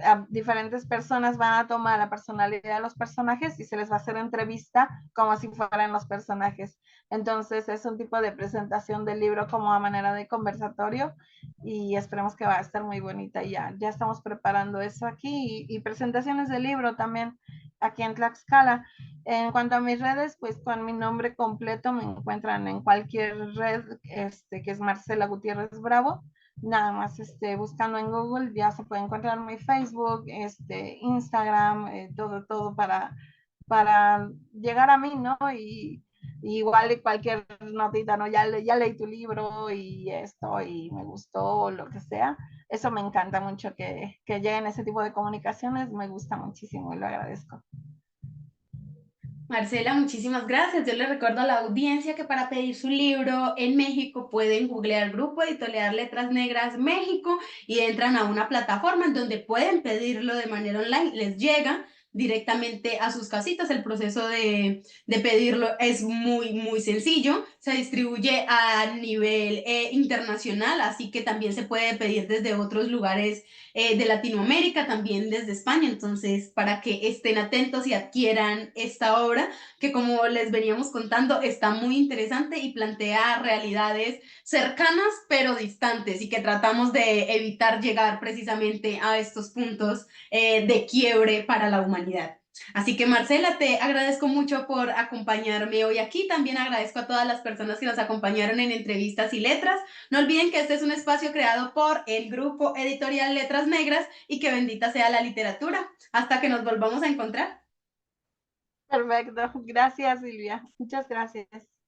Speaker 2: a diferentes personas van a tomar la personalidad de los personajes y se les va a hacer entrevista como si fueran los personajes. Entonces es un tipo de presentación del libro como a manera de conversatorio y esperemos que va a estar muy bonita. Ya estamos preparando eso aquí y presentaciones del libro también aquí en Tlaxcala. En cuanto a mis redes, pues con mi nombre completo me encuentran en cualquier red, que es Marcela Gutiérrez Bravo. Nada más buscando en Google ya se puede encontrar mi Facebook, Instagram, todo para llegar a mí, ¿no? Y igual cualquier notita, ¿no? Ya leí tu libro y esto y me gustó o lo que sea. Eso me encanta mucho que lleguen ese tipo de comunicaciones, me gusta muchísimo y lo agradezco.
Speaker 1: Marcela, muchísimas gracias. Yo le recuerdo a la audiencia que para pedir su libro en México pueden googlear Grupo Editorial Letras Negras México y entran a una plataforma en donde pueden pedirlo de manera online. Les llega directamente a sus casitas. El proceso de pedirlo es muy, muy sencillo. Se distribuye a nivel internacional, así que también se puede pedir desde otros lugares de Latinoamérica, también desde España. Entonces, para que estén atentos y adquieran esta obra, que como les veníamos contando, está muy interesante y plantea realidades cercanas pero distantes y que tratamos de evitar llegar precisamente a estos puntos de quiebre para la humanidad. Así que Marcela, te agradezco mucho por acompañarme hoy aquí. También agradezco a todas las personas que nos acompañaron en Entrevistas y Letras. No olviden que este es un espacio creado por el grupo editorial Letras Negras y que bendita sea la literatura. Hasta que nos volvamos a encontrar.
Speaker 2: Perfecto. Gracias, Silvia. Muchas gracias.